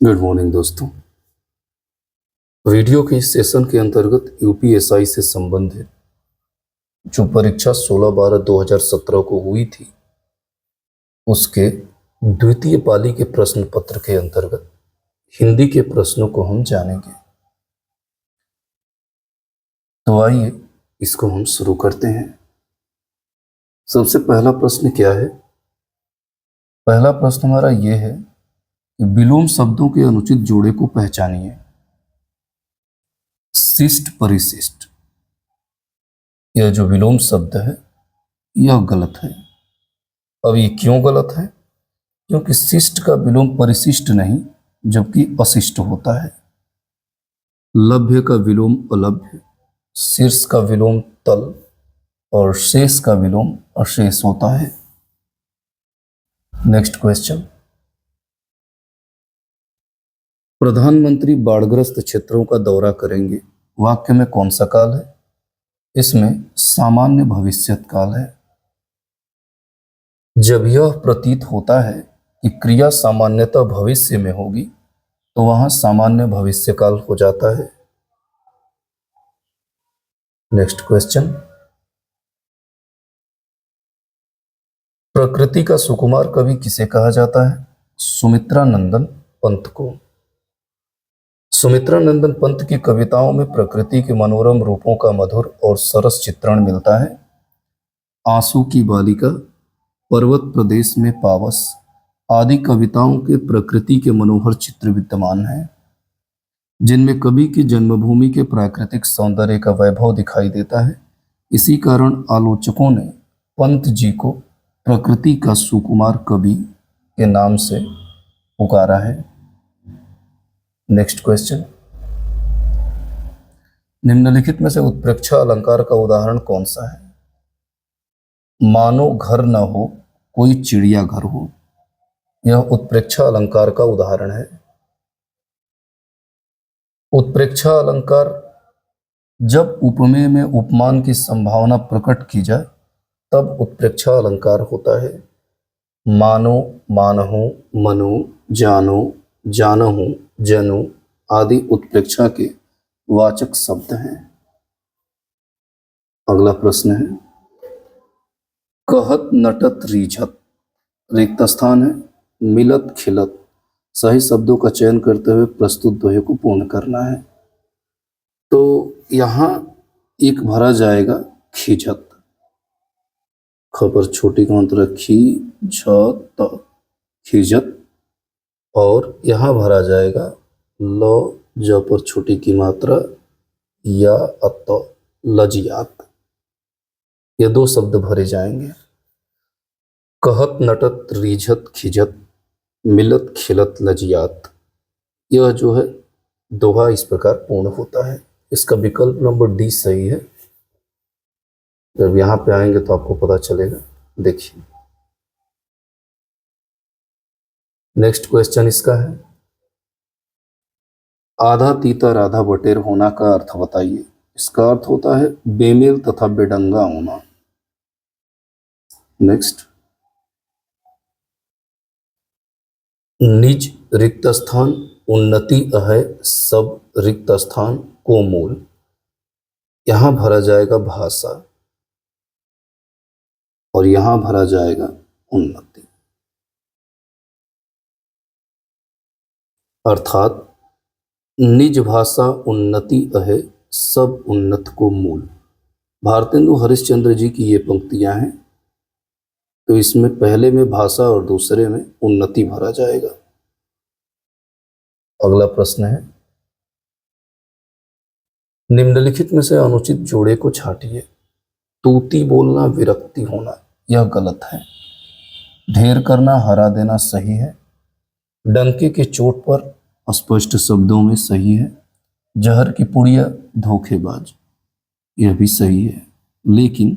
Good morning दोस्तों। Video के इस सेशन के अंतर्गत यूपीएसआई से संबंधित जो परीक्षा 16/12/2017 को हुई थी उसके द्वितीय पाली के प्रश्न पत्र के अंतर्गत हिंदी के प्रश्नों को हम जानेंगे। तो आइए इसको हम शुरू करते हैं। सबसे पहला प्रश्न क्या है? पहला प्रश्न हमारा यह है कि विलोम शब्दों के अनुचित जोड़े को पहचानिए। शिष्ट परिशिष्ट, यह जो विलोम शब्द है यह गलत है। अब ये क्यों गलत है? क्योंकि शिष्ट का विलोम परिशिष्ट नहीं जबकि अशिष्ट होता है। लभ्य का विलोम अलभ्य, शीर्ष का विलोम तल और शेष का विलोम अशेष होता है। नेक्स्ट क्वेश्चन, प्रधानमंत्री बाढ़ग्रस्त क्षेत्रों का दौरा करेंगे, वाक्य में कौन सा काल है? इसमें सामान्य भविष्यत काल है। जब यह प्रतीत होता है कि क्रिया सामान्यतः भविष्य में होगी तो वहां सामान्य भविष्य काल हो जाता है। नेक्स्ट क्वेश्चन, प्रकृति का सुकुमार कवि किसे कहा जाता है? सुमित्रा नंदन पंत को। सुमित्रा नंदन पंत की कविताओं में प्रकृति के मनोरम रूपों का मधुर और सरस चित्रण मिलता है। आंसू की बालिका, पर्वत प्रदेश में पावस आदि कविताओं के प्रकृति के मनोहर चित्र विद्यमान हैं, जिनमें कवि की जन्मभूमि के प्राकृतिक सौंदर्य का वैभव दिखाई देता है। इसी कारण आलोचकों ने पंत जी को प्रकृति का सुकुमार कवि के नाम से पुकारा है। नेक्स्ट क्वेश्चन, निम्नलिखित में से उत्प्रेक्षा अलंकार का उदाहरण कौन सा है? मानो घर न हो कोई चिड़िया घर हो, यह उत्प्रेक्षा अलंकार का उदाहरण है। उत्प्रेक्षा अलंकार जब उपमेय में उपमान की संभावना प्रकट की जाए तब उत्प्रेक्षा अलंकार होता है। मानो, मानहु, मनो, जानो, जानहु, जनो आदि उत्प्रेक्षा के वाचक शब्द हैं। अगला प्रश्न है, कहत नटत रीझत, रिक्त स्थान है। मिलत खिलत, सही शब्दों का चयन करते हुए प्रस्तुत दोहे को पूर्ण करना है। तो यहां एक भरा जाएगा खिजत, खबर छोटी का अंतर खी झत, खिजत, और यहां भरा जाएगा ल ज पर छोटी की मात्रा या अत, लजियात। ये दो शब्द भरे जाएंगे। कहत नटत रीझत खिजत, मिलत खिलत लजियात, यह जो है दोहा इस प्रकार पूर्ण होता है। इसका विकल्प नंबर डी सही है। जब यहां पे आएंगे तो आपको पता चलेगा। देखिए नेक्स्ट क्वेश्चन इसका है, आधा तीता राधा बटेर होना का अर्थ बताइए। इसका अर्थ होता है बेमेल तथा बेडंगा होना। नेक्स्ट, निज रिक्त स्थान उन्नति अहै सब रिक्त स्थान को मूल, यहां भरा जाएगा भाषा और यहां भरा जाएगा उन्नति। अर्थात निज भाषा उन्नति अहै सब उन्नत को मूल। भारतेंदु हरिश्चंद्र जी की ये पंक्तियां हैं, तो इसमें पहले में भाषा और दूसरे में उन्नति भरा जाएगा। अगला प्रश्न है, निम्नलिखित में से अनुचित जोड़े को छांटिए। तूती बोलना विरक्ति होना, यह गलत है। ढेर करना हरा देना सही है। डंके के चोट पर स्पष्ट शब्दों में सही है। जहर की पुड़िया धोखेबाज, यह भी सही है। लेकिन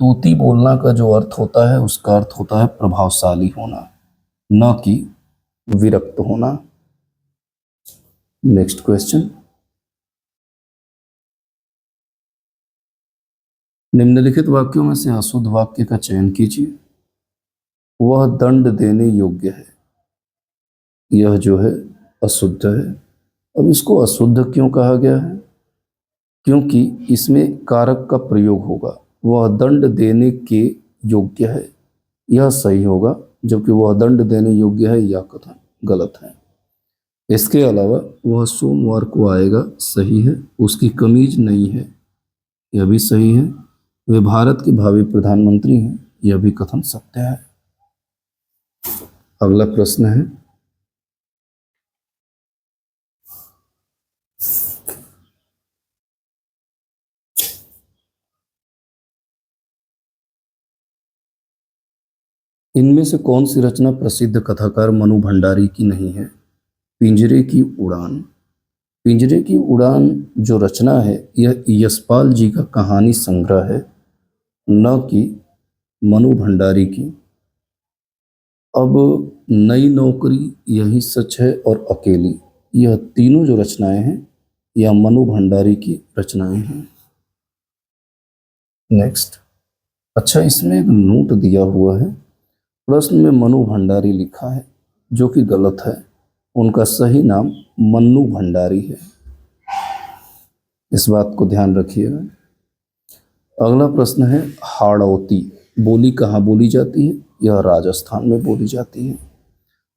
तूती बोलना का जो अर्थ होता है उसका अर्थ होता है प्रभावशाली होना, न कि विरक्त होना। नेक्स्ट क्वेश्चन, निम्नलिखित वाक्यों में से अशुद्ध वाक्य का चयन कीजिए। वह दंड देने योग्य है, यह जो है अशुद्ध है। अब इसको अशुद्ध क्यों कहा गया है? क्योंकि इसमें कारक का प्रयोग होगा, वह दंड देने के योग्य है, यह सही होगा, जबकि वह दंड देने योग्य है यह कथन गलत है। इसके अलावा वह सोमवार को आएगा सही है, उसकी कमीज नहीं है यह भी सही है, वे भारत के भावी प्रधानमंत्री हैं यह भी कथन सत्य है। अगला प्रश्न है, इनमें से कौन सी रचना प्रसिद्ध कथाकार मनु भंडारी की नहीं है? पिंजरे की उड़ान। पिंजरे की उड़ान जो रचना है यह यशपाल जी का कहानी संग्रह है, न कि मनु भंडारी की। अब नई नौकरी, यही सच है और अकेली, यह तीनों जो रचनाएं हैं यह मनु भंडारी की रचनाएं हैं। नेक्स्ट, अच्छा इसमें एक नोट दिया हुआ है, प्रश्न में मनु भंडारी लिखा है जो कि गलत है, उनका सही नाम मन्नू भंडारी है, इस बात को ध्यान रखिएगा। अगला प्रश्न है, हाड़ौती बोली कहाँ बोली जाती है? यह राजस्थान में बोली जाती है।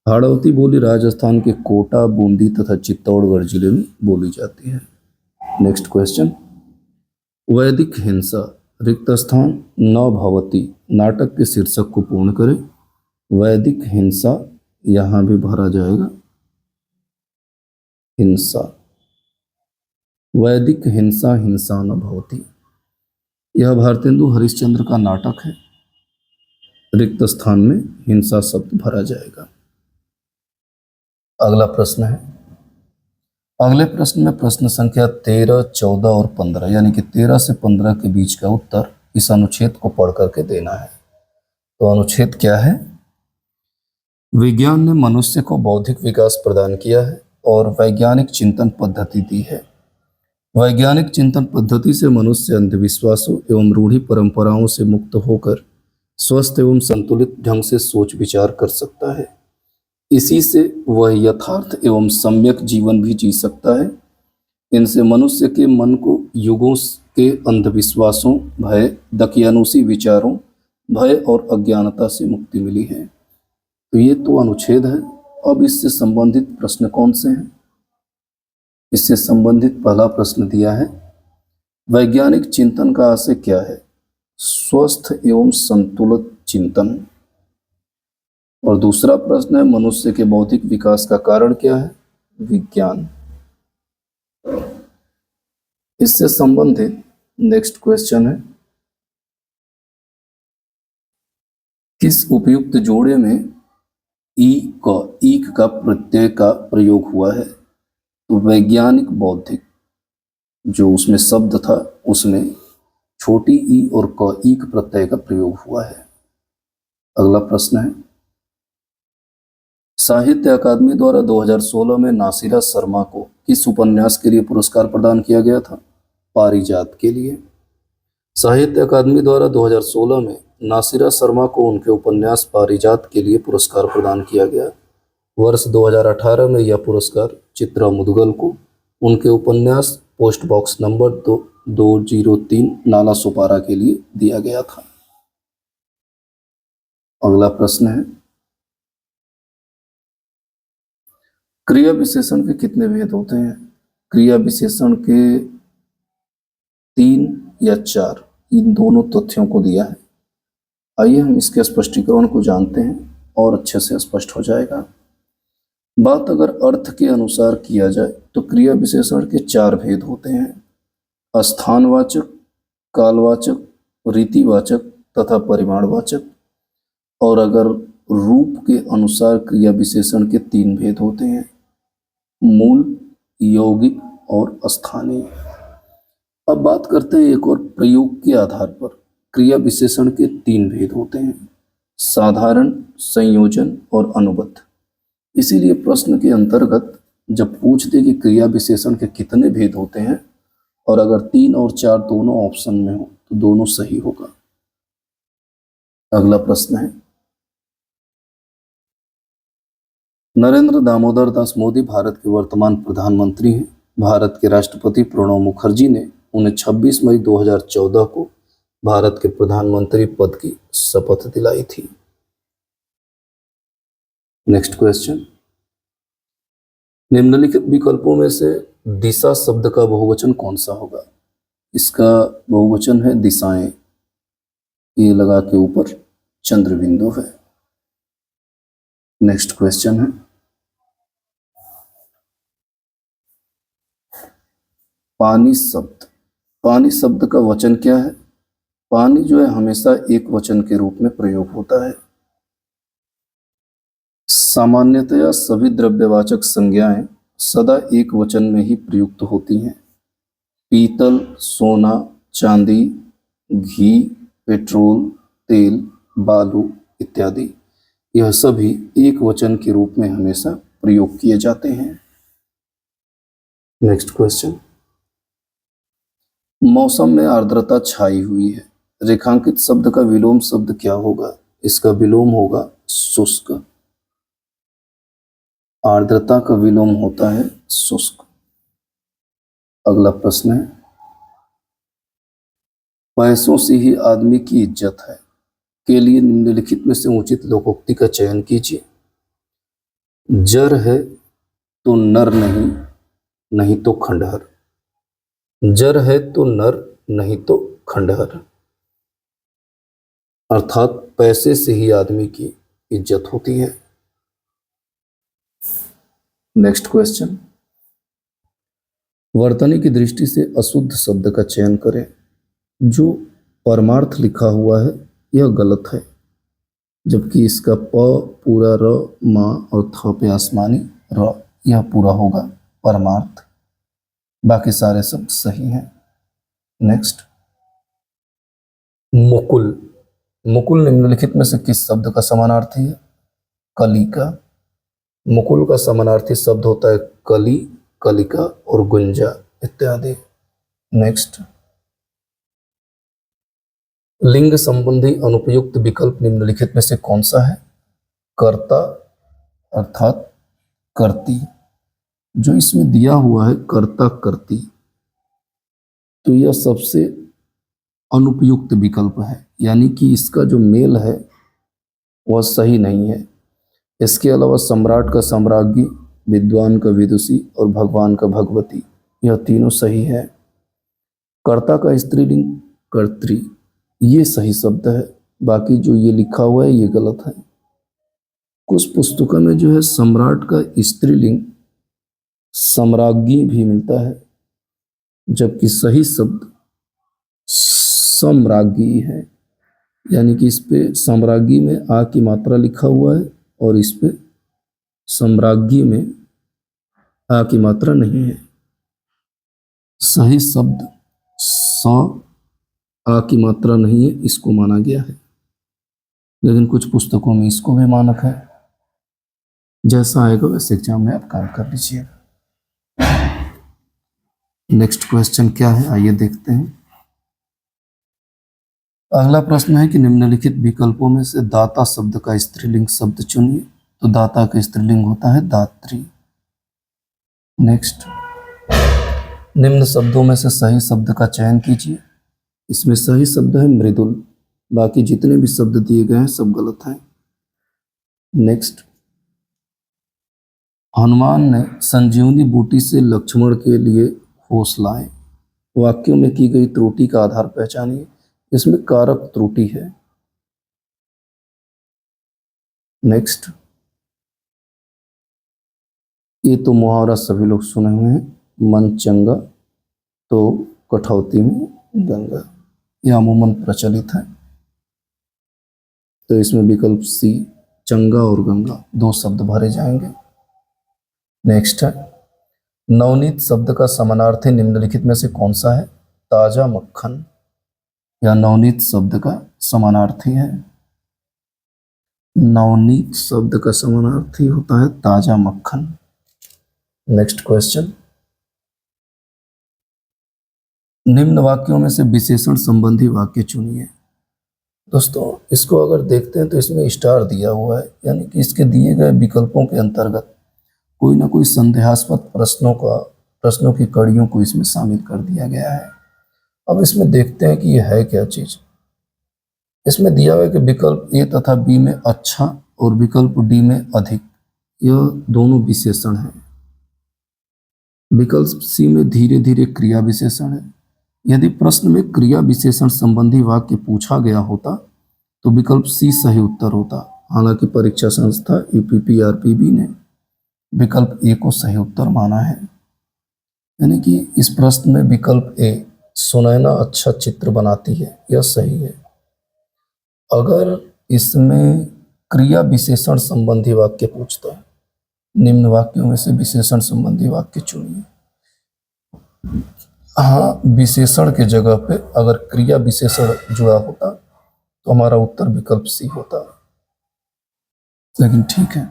हाड़ौती बोली राजस्थान के कोटा, बूंदी तथा चित्तौड़गढ़ जिले में बोली जाती है। नेक्स्ट क्वेश्चन, वैदिक हिंसा रिक्त स्थान न भवती नाटक के शीर्षक को पूर्ण करें। वैदिक हिंसा यहां भी भरा जाएगा हिंसा, वैदिक हिंसा हिंसा न भवती, यह भारतेंदु हरिश्चंद्र का नाटक है, रिक्त स्थान में हिंसा शब्द भरा जाएगा। अगला प्रश्न है, अगले प्रश्न में प्रश्न संख्या 13, 14 और 15 यानी कि 13 से 15 के बीच का उत्तर इस अनुच्छेद को पढ़ करके देना है। तो अनुच्छेद क्या है? विज्ञान ने मनुष्य को बौद्धिक विकास प्रदान किया है और वैज्ञानिक चिंतन पद्धति दी है। वैज्ञानिक चिंतन पद्धति से मनुष्य अंधविश्वासों एवं रूढ़ि परंपराओं से मुक्त होकर स्वस्थ एवं संतुलित ढंग से सोच विचार कर सकता है। इसी से वह यथार्थ एवं सम्यक जीवन भी जी सकता है। इनसे मनुष्य के मन को युगों के अंधविश्वासों, भय, दकियानुसी विचारों, भय और अज्ञानता से मुक्ति मिली है। तो ये तो अनुच्छेद है। अब इससे संबंधित प्रश्न कौन से हैं? इससे संबंधित पहला प्रश्न दिया है, वैज्ञानिक चिंतन का आशय क्या है? स्वस्थ एवं संतुलित चिंतन। और दूसरा प्रश्न है, मनुष्य के बौद्धिक विकास का कारण क्या है? विज्ञान। इससे संबंधित नेक्स्ट क्वेश्चन है, किस उपयुक्त जोड़े में ईक का प्रत्यय का प्रयोग हुआ है? तो वैज्ञानिक बौद्धिक जो उसमें शब्द था उसमें छोटी ई और क ईक प्रत्यय का प्रयोग हुआ है। अगला प्रश्न है, साहित्य अकादमी द्वारा 2016 में नासिरा शर्मा को किस उपन्यास के लिए पुरस्कार प्रदान किया गया था? पारिजात के लिए। साहित्य अकादमी द्वारा 2016 में नासिरा शर्मा को उनके उपन्यास पारिजात के लिए पुरस्कार प्रदान किया गया। वर्ष 2018 में यह पुरस्कार चित्रा मुदगल को उनके उपन्यास पोस्ट बॉक्स नंबर 203 नाला सुपारा के लिए दिया गया था। अगला प्रश्न है, क्रिया विशेषण के कितने भेद होते हैं? क्रिया विशेषण के 3 या 4, इन दोनों तथ्यों को दिया है। आइए हम इसके स्पष्टीकरण को जानते हैं और अच्छे से स्पष्ट हो जाएगा। बात अगर अर्थ के अनुसार किया जाए तो क्रिया विशेषण के 4 भेद होते हैं, स्थानवाचक, कालवाचक, रीतिवाचक तथा परिमाणवाचक। और अगर रूप के अनुसार क्रिया विशेषण के 3 भेद होते हैं, मूल, यौगिक और स्थानीय। अब बात करते हैं एक और प्रयोग के आधार पर। क्रिया विशेषण के 3 भेद होते हैं, साधारण, संयोजन और अनुबद्ध। इसीलिए प्रश्न के अंतर्गत जब पूछते कि क्रिया विशेषण के कितने भेद होते हैं और अगर 3 और 4 दोनों ऑप्शन में हो तो दोनों सही होगा। अगला प्रश्न है, नरेंद्र दामोदर दास मोदी भारत के वर्तमान प्रधानमंत्री हैं। भारत के राष्ट्रपति प्रणब मुखर्जी ने उन्हें 26 मई 2014 को भारत के प्रधानमंत्री पद की शपथ दिलाई थी। नेक्स्ट क्वेश्चन, निम्नलिखित विकल्पों में से दिशा शब्द का बहुवचन कौन सा होगा? इसका बहुवचन है दिशाएं। ये लगा के ऊपर चंद्र बिंदु है। नेक्स्ट क्वेश्चन है, पानी शब्द, पानी शब्द का वचन क्या है? पानी जो है हमेशा एक वचन के रूप में प्रयोग होता है। सामान्यतया सभी द्रव्यवाचक संज्ञाएं सदा एक वचन में ही प्रयुक्त होती हैं। पीतल, सोना, चांदी, घी, पेट्रोल, तेल, बालू इत्यादि यह सभी एक वचन के रूप में हमेशा प्रयोग किए जाते हैं। नेक्स्ट क्वेश्चन, मौसम में आर्द्रता छाई हुई है। रेखांकित शब्द का विलोम शब्द क्या होगा? इसका विलोम होगा शुष्क। आर्द्रता का विलोम होता है शुष्क। अगला प्रश्न है, पैसों से ही आदमी की इज्जत है के लिए निम्नलिखित में से उचित लोकोक्ति का चयन कीजिए। जर है तो नर नहीं, नहीं तो खंडहर। जर है तो नर, नहीं तो खंडहर। अर्थात पैसे से ही आदमी की इज्जत होती है। नेक्स्ट क्वेश्चन, वर्तनी की दृष्टि से अशुद्ध शब्द का चयन करें। जो परमार्थ लिखा हुआ है यह गलत है, जबकि इसका प पूरा र, मा और थ पे आसमानी र यह पूरा होगा परमार्थ। बाकी सारे शब्द सही हैं। नेक्स्ट, मुकुल, मुकुल निम्नलिखित में से किस शब्द का समानार्थी है? कली का। मुकुल का समानार्थी शब्द होता है कली, कलिका और गुंजा इत्यादि। नेक्स्ट, लिंग संबंधी अनुपयुक्त विकल्प निम्नलिखित में से कौन सा है? कर्ता अर्थात कर्ती। जो इसमें दिया हुआ है कर्ता कर्ती, तो यह सबसे अनुपयुक्त विकल्प है, यानी कि इसका जो मेल है वह सही नहीं है। इसके अलावा सम्राट का सम्राज्ञी, विद्वान का विदुषी और भगवान का भगवती यह तीनों सही है। कर्ता का स्त्रीलिंग कर्त्री ये सही शब्द है, बाकी जो ये लिखा हुआ है ये गलत है। कुछ पुस्तकों में जो है सम्राट का स्त्रीलिंग सम्राज्ञी भी मिलता है, जबकि सही शब्द सम्राज्ञी है, यानी कि इस पे सम्राज्ञी में आ की मात्रा लिखा हुआ है और इस पे सम्राज्ञी में आ की मात्रा नहीं है। सही शब्द स आ की मात्रा नहीं है, इसको माना गया है, लेकिन कुछ पुस्तकों में इसको भी मानक है। जैसा आएगा वैसे एग्जाम में आप काम कर लीजिएगा। नेक्स्ट क्वेश्चन क्या है, आइए देखते हैं। अगला प्रश्न है कि निम्नलिखित विकल्पों में से दाता शब्द का स्त्रीलिंग शब्द चुनिए। तो दाता का स्त्रीलिंग होता है दात्री। नेक्स्ट, निम्न शब्दों में से सही शब्द का चयन कीजिए। इसमें सही शब्द है मृदुल, बाकी जितने भी शब्द दिए गए हैं सब गलत हैं। नेक्स्ट, हनुमान ने संजीवनी बूटी से लक्ष्मण के लिए होश लाए। वाक्यों में की गई त्रुटि का आधार पहचानिए। इसमें कारक त्रुटि है। नेक्स्ट, ये तो मुहावरा सभी लोग सुने हुए हैं, मन चंगा तो कठौती में गंगा, यह अमूमन प्रचलित है। तो इसमें विकल्प सी चंगा और गंगा दो शब्द भरे जाएंगे। नेक्स्ट है, नवनीत शब्द का समानार्थी निम्नलिखित में से कौन सा है? ताजा मक्खन, या नवनीत शब्द का समानार्थी है। नवनीत शब्द का समानार्थी होता है ताजा मक्खन। नेक्स्ट क्वेश्चन, निम्न वाक्यों में से विशेषण संबंधी वाक्य चुनिए। दोस्तों इसको अगर देखते हैं तो इसमें स्टार दिया हुआ है, यानी कि इसके दिए गए विकल्पों के अंतर्गत कोई ना कोई संदेहास्पद प्रश्नों की कड़ियों को इसमें शामिल कर दिया गया है। अब इसमें देखते हैं कि यह है क्या चीज। इसमें दिया हुआ है कि विकल्प ए तथा बी में अच्छा और विकल्प डी में अधिक, यह दोनों विशेषण हैं। विकल्प सी में धीरे धीरे क्रिया विशेषण है। यदि प्रश्न में क्रिया विशेषण संबंधी वाक्य पूछा गया होता तो विकल्प सी सही उत्तर होता। हालांकि परीक्षा संस्था यूपीपीआरपीबी ने विकल्प ए को सही उत्तर माना है। यानी कि इस प्रश्न में विकल्प ए सुनैना अच्छा चित्र बनाती है, यह सही है। अगर इसमें क्रिया विशेषण संबंधी वाक्य पूछता है, निम्न वाक्यों में से विशेषण संबंधी वाक्य चुनिए। हाँ, विशेषण के जगह पे अगर क्रिया विशेषण जुड़ा होता तो हमारा उत्तर विकल्प सी होता, लेकिन ठीक है,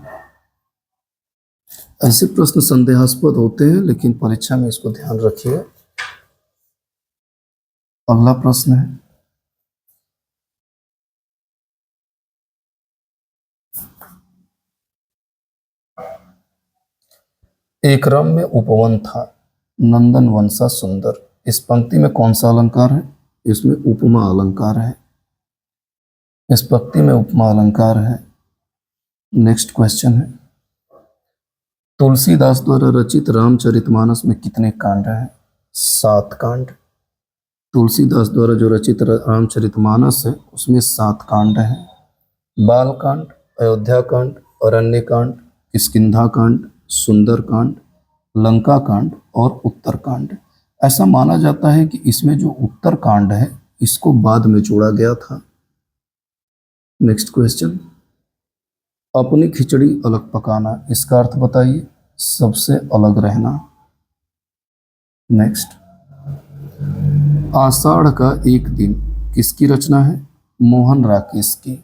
ऐसे प्रश्न संदेहास्पद होते हैं, लेकिन परीक्षा में इसको ध्यान रखिए। अगला प्रश्न है, एक रम में उपवन था, नंदन वंशा सुंदर। इस पंक्ति में कौन सा अलंकार है? इसमें उपमा अलंकार है। इस पंक्ति में उपमा अलंकार है। नेक्स्ट क्वेश्चन है, तुलसीदास द्वारा रचित रामचरितमानस में कितने कांड हैं? 7 कांड। तुलसीदास द्वारा जो रचित रामचरितमानस है उसमें 7 कांड हैं। बाल कांड, अयोध्या कांड, अरण्य कांड, किष्किंधा कांड, सुंदर कांड, लंका कांड और उत्तर कांड। ऐसा माना जाता है कि इसमें जो उत्तर कांड है इसको बाद में जोड़ा गया था। नेक्स्ट क्वेश्चन, अपनी खिचड़ी अलग पकाना, इसका अर्थ बताइए। सबसे अलग रहना। नेक्स्ट, आषाढ़ का एक दिन किसकी रचना है? मोहन राकेश की।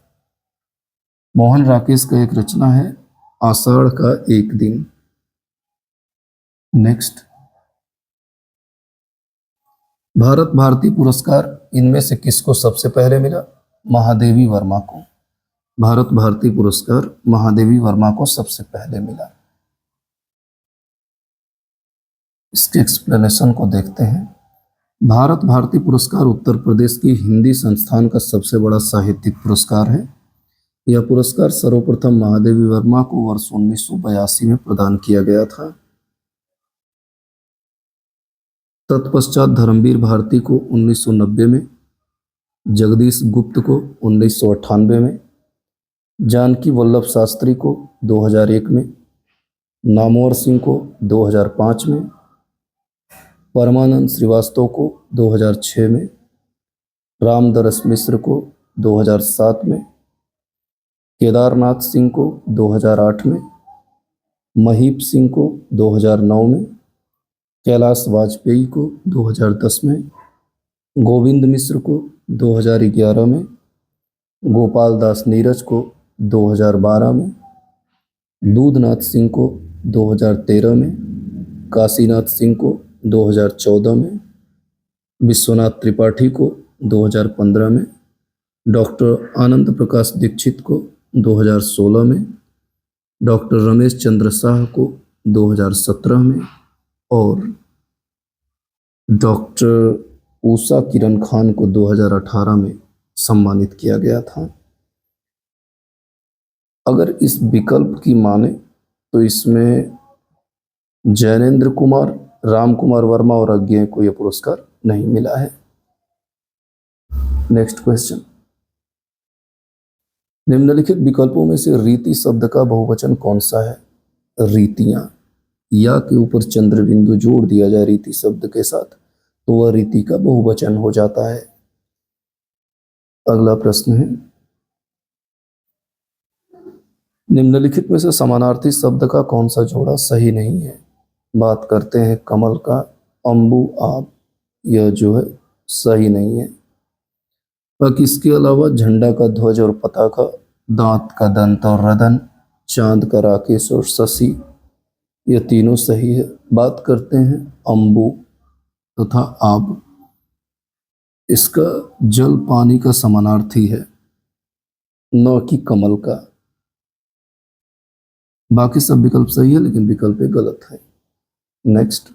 मोहन राकेश का एक रचना है आषाढ़ का एक दिन। नेक्स्ट, भारत भारती पुरस्कार इनमें से किसको सबसे पहले मिला? महादेवी वर्मा को। भारत भारती पुरस्कार महादेवी वर्मा को सबसे पहले मिला। इसके एक्सप्लेनेशन को देखते हैं। भारत भारती पुरस्कार उत्तर प्रदेश की हिंदी संस्थान का सबसे बड़ा साहित्यिक पुरस्कार है। यह पुरस्कार सर्वप्रथम महादेवी वर्मा को वर्ष 1982 में प्रदान किया गया था। तत्पश्चात धर्मवीर भारती को 1990 में, जगदीश गुप्त को 1998 में, जानकी वल्लभ शास्त्री को 2001 में, नामवर सिंह को 2005 में, परमानंद श्रीवास्तव को 2006 में, रामदरस मिश्र को 2007 में, केदारनाथ सिंह को 2008 में, महीप सिंह को 2009 में, कैलाश वाजपेयी को 2010 में, गोविंद मिश्र को 2011 में, गोपाल दास नीरज को 2012 में, दूधनाथ सिंह को 2013 में, काशीनाथ सिंह को 2014 में, विश्वनाथ त्रिपाठी को 2015 में, डॉक्टर आनंद प्रकाश दीक्षित को 2016 में, डॉक्टर रमेश चंद्र शाह को 2017 में और डॉक्टर उषा किरण खान को 2018 में सम्मानित किया गया था। अगर इस विकल्प की माने तो इसमें जैनेन्द्र कुमार, राम कुमार वर्मा और अज्ञेय को यह पुरस्कार नहीं मिला है। नेक्स्ट क्वेश्चन, निम्नलिखित विकल्पों में से रीति शब्द का बहुवचन कौन सा है? रीतियां। या के ऊपर चंद्र बिंदु जोड़ दिया जाए रीति शब्द के साथ तो वह रीति का बहुवचन हो जाता है। अगला प्रश्न है, निम्नलिखित में से समानार्थी शब्द का कौन सा जोड़ा सही नहीं है? बात करते हैं कमल का, अम्बु आप, यह जो है सही नहीं है। बाकी इसके अलावा झंडा का ध्वज और पताका, दांत का दंत और रदन, चांद का राकेश और शशि, यह तीनों सही है। बात करते हैं अम्बु तथा आब, इसका जल पानी का समानार्थी है, न कि कमल का। बाकी सब विकल्प सही है लेकिन विकल्प ए गलत है। नेक्स्ट,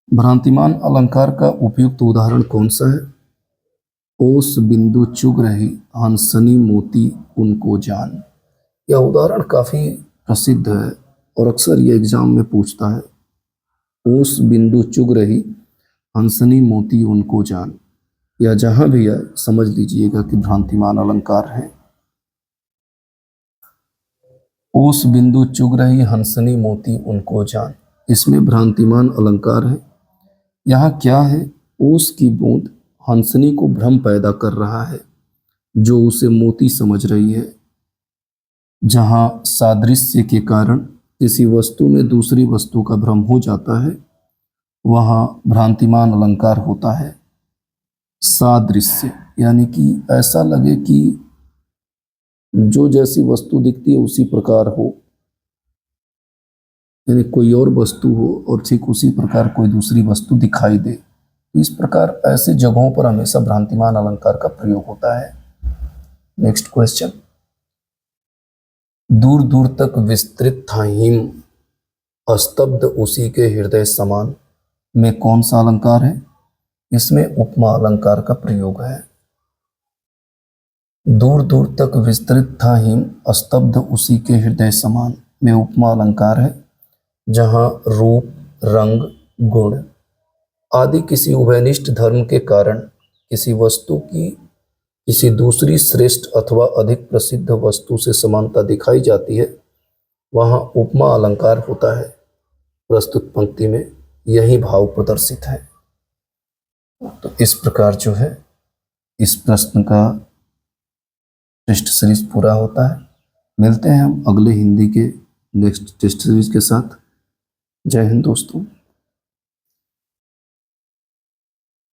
भ्रांतिमान अलंकार का उपयुक्त उदाहरण कौन सा है? ओस बिंदु चुग रही हंसनी मोती उनको जान। यह उदाहरण काफी प्रसिद्ध है और अक्सर ये एग्जाम में पूछता है। ओस बिंदु चुग रही हंसनी मोती उनको जान, या जहां भी है समझ लीजिएगा कि भ्रांतिमान अलंकार है। ओस बिंदु चुग रही हंसनी मोती उनको जान, इसमें भ्रांतिमान अलंकार है। यहाँ क्या है? ओस की बूंद हंसनी को भ्रम पैदा कर रहा है जो उसे मोती समझ रही है। जहाँ सादृश्य के कारण किसी वस्तु में दूसरी वस्तु का भ्रम हो जाता है, वहाँ भ्रांतिमान अलंकार होता है। सादृश्य यानी कि ऐसा लगे कि जो जैसी वस्तु दिखती है उसी प्रकार हो, यानी कोई और वस्तु हो और ठीक उसी प्रकार कोई दूसरी वस्तु दिखाई दे। इस प्रकार ऐसे जगहों पर हमेशा भ्रांतिमान अलंकार का प्रयोग होता है। नेक्स्ट क्वेश्चन, दूर दूर तक विस्तृत था हिम, स्तब्ध उसी के हृदय समान, में कौन सा अलंकार है? इसमें उपमा अलंकार का प्रयोग है। दूर दूर तक विस्तृत था हिम, स्तब्ध उसी के हृदय समान, में उपमा अलंकार है। जहाँ रूप, रंग, गुण आदि किसी उभयनिष्ठ धर्म के कारण किसी वस्तु की किसी दूसरी श्रेष्ठ अथवा अधिक प्रसिद्ध वस्तु से समानता दिखाई जाती है, वहाँ उपमा अलंकार होता है। प्रस्तुत पंक्ति में यही भाव प्रदर्शित है। तो इस प्रकार जो है इस प्रश्न का टेस्ट सीरीज पूरा होता है। मिलते हैं हम अगले हिंदी के नेक्स्ट टेस्ट सीरीज के साथ। जय हिंद दोस्तों।